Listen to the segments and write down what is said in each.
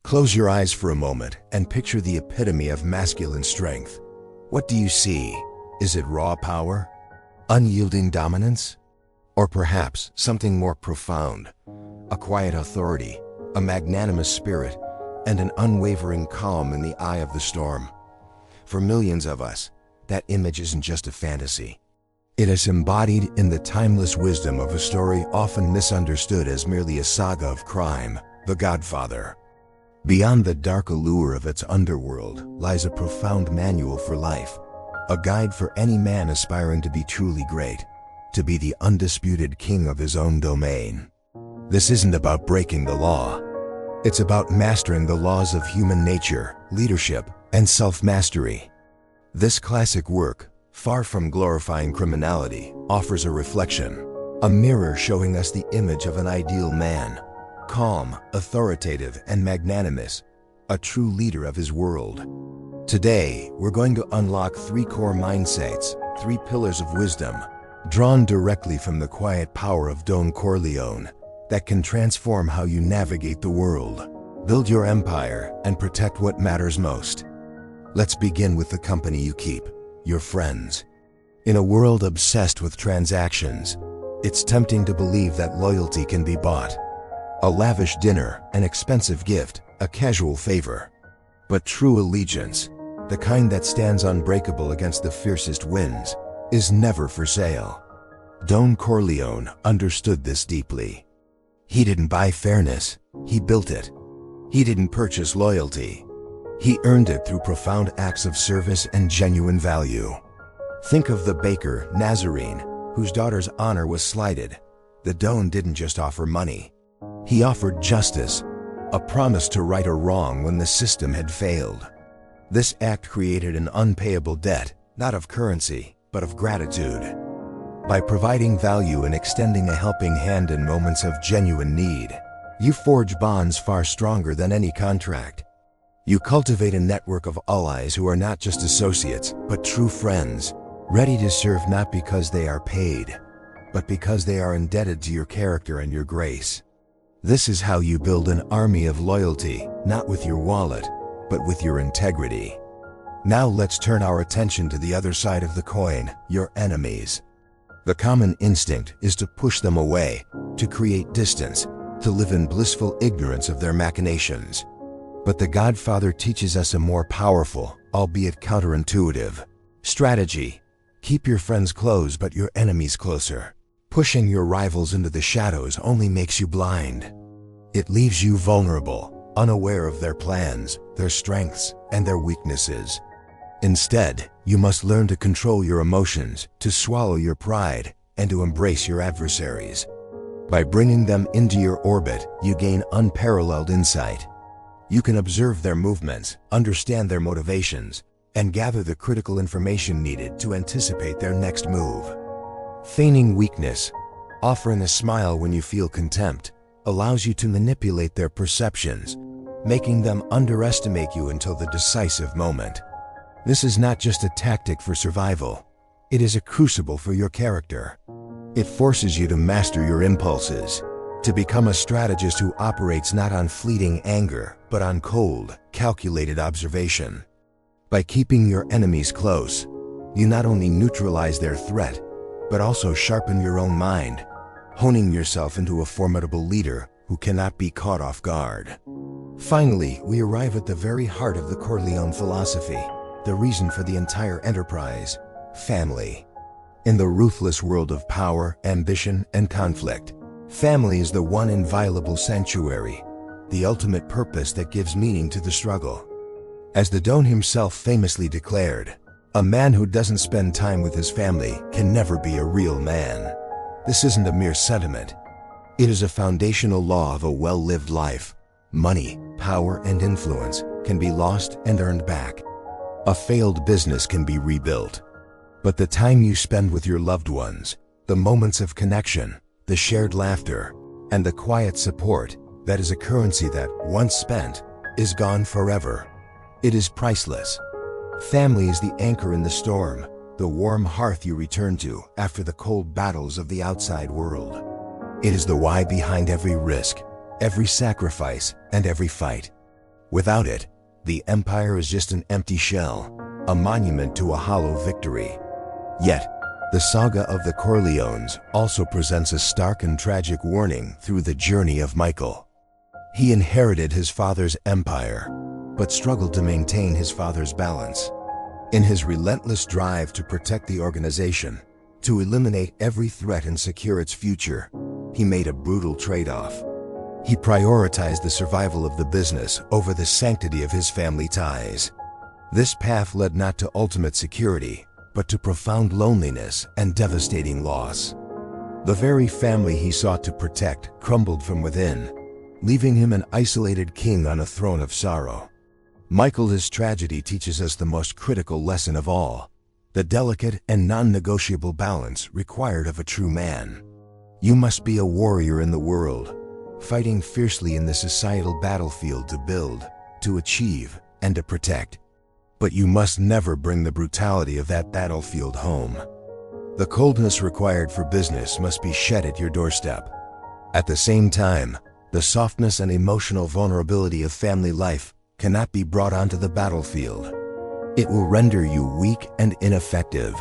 Close your eyes for a moment and picture the epitome of masculine strength. What do you see? Is it raw power? Unyielding dominance? Or perhaps something more profound? A quiet authority, a magnanimous spirit, and an unwavering calm in the eye of the storm. For millions of us, that image isn't just a fantasy. It is embodied in the timeless wisdom of a story often misunderstood as merely a saga of crime, The Godfather. Beyond the dark allure of its underworld lies a profound manual for life, a guide for any man aspiring to be truly great, to be the undisputed king of his own domain. This isn't about breaking the law. It's about mastering the laws of human nature, leadership, and self-mastery. This classic work, far from glorifying criminality, offers a reflection, a mirror showing us the image of an ideal man, calm, authoritative, and magnanimous, a true leader of his world. Today, we're going to unlock 3 core mindsets, 3 pillars of wisdom, drawn directly from the quiet power of Don Corleone, that can transform how you navigate the world, build your empire, and protect what matters most. Let's begin with the company you keep, your friends. In a world obsessed with transactions, it's tempting to believe that loyalty can be bought. A lavish dinner, an expensive gift, a casual favor. But true allegiance, the kind that stands unbreakable against the fiercest winds, is never for sale. Don Corleone understood this deeply. He didn't buy fairness, he built it. He didn't purchase loyalty. He earned it through profound acts of service and genuine value. Think of the baker, Nazarene, whose daughter's honor was slighted. The Don didn't just offer money. He offered justice, a promise to right a wrong when the system had failed. This act created an unpayable debt, not of currency, but of gratitude. By providing value and extending a helping hand in moments of genuine need, you forge bonds far stronger than any contract. You cultivate a network of allies who are not just associates, but true friends, ready to serve not because they are paid, but because they are indebted to your character and your grace. This is how you build an army of loyalty, not with your wallet, but with your integrity. Now let's turn our attention to the other side of the coin, your enemies. The common instinct is to push them away, to create distance, to live in blissful ignorance of their machinations. But the Godfather teaches us a more powerful, albeit counterintuitive, strategy. Keep your friends close but your enemies closer. Pushing your rivals into the shadows only makes you blind. It leaves you vulnerable, unaware of their plans, their strengths, and their weaknesses. Instead, you must learn to control your emotions, to swallow your pride, and to embrace your adversaries. By bringing them into your orbit, you gain unparalleled insight. You can observe their movements, understand their motivations, and gather the critical information needed to anticipate their next move. Feigning weakness, offering a smile when you feel contempt, allows you to manipulate their perceptions, making them underestimate you until the decisive moment. This is not just a tactic for survival. It is a crucible for your character. It forces you to master your impulses, to become a strategist who operates not on fleeting anger, but on cold, calculated observation. By keeping your enemies close, you not only neutralize their threat, but also sharpen your own mind, honing yourself into a formidable leader who cannot be caught off guard. Finally, we arrive at the very heart of the Corleone philosophy, the reason for the entire enterprise: family. In the ruthless world of power, ambition, and conflict, family is the one inviolable sanctuary, the ultimate purpose that gives meaning to the struggle. As the Don himself famously declared, "A man who doesn't spend time with his family can never be a real man." This isn't a mere sentiment. It is a foundational law of a well-lived life. Money, power, and influence can be lost and earned back. A failed business can be rebuilt. But the time you spend with your loved ones, the moments of connection, the shared laughter, and the quiet support, that is a currency that, once spent, is gone forever. It is priceless. Family is the anchor in the storm, the warm hearth you return to after the cold battles of the outside world. It is the why behind every risk, every sacrifice, and every fight. Without it, the empire is just an empty shell, a monument to a hollow victory. Yet, the saga of the Corleones also presents a stark and tragic warning through the journey of Michael. He inherited his father's empire, but struggled to maintain his father's balance. In his relentless drive to protect the organization, to eliminate every threat and secure its future, he made a brutal trade-off. He prioritized the survival of the business over the sanctity of his family ties. This path led not to ultimate security, but to profound loneliness and devastating loss. The very family he sought to protect crumbled from within, leaving him an isolated king on a throne of sorrow. Michael's tragedy teaches us the most critical lesson of all, the delicate and non-negotiable balance required of a true man. You must be a warrior in the world, fighting fiercely in the societal battlefield to build, to achieve, and to protect. But you must never bring the brutality of that battlefield home. The coldness required for business must be shed at your doorstep. At the same time, the softness and emotional vulnerability of family life cannot be brought onto the battlefield. It will render you weak and ineffective.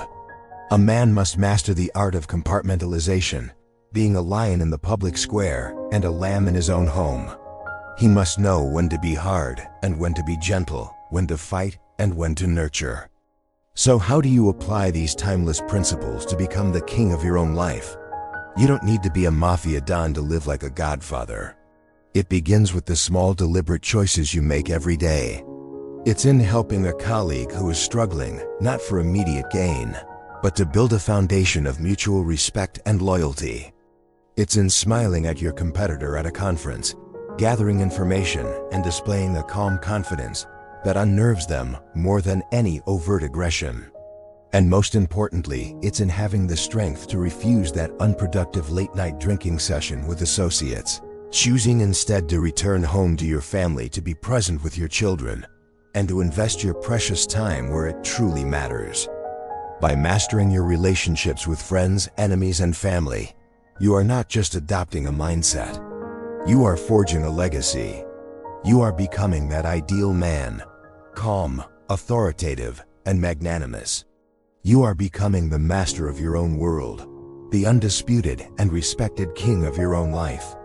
A man must master the art of compartmentalization, being a lion in the public square and a lamb in his own home. He must know when to be hard and when to be gentle, when to fight and when to nurture. So how do you apply these timeless principles to become the king of your own life? You don't need to be a mafia don to live like a godfather. It begins with the small deliberate choices you make every day. It's in helping a colleague who is struggling, not for immediate gain, but to build a foundation of mutual respect and loyalty. It's in smiling at your competitor at a conference, gathering information and displaying a calm confidence that unnerves them more than any overt aggression. And most importantly, it's in having the strength to refuse that unproductive late-night drinking session with associates, choosing instead to return home to your family to be present with your children, and to invest your precious time where it truly matters. By mastering your relationships with friends, enemies, and family, you are not just adopting a mindset. You are forging a legacy. You are becoming that ideal man, calm, authoritative, and magnanimous. You are becoming the master of your own world, the undisputed and respected king of your own life.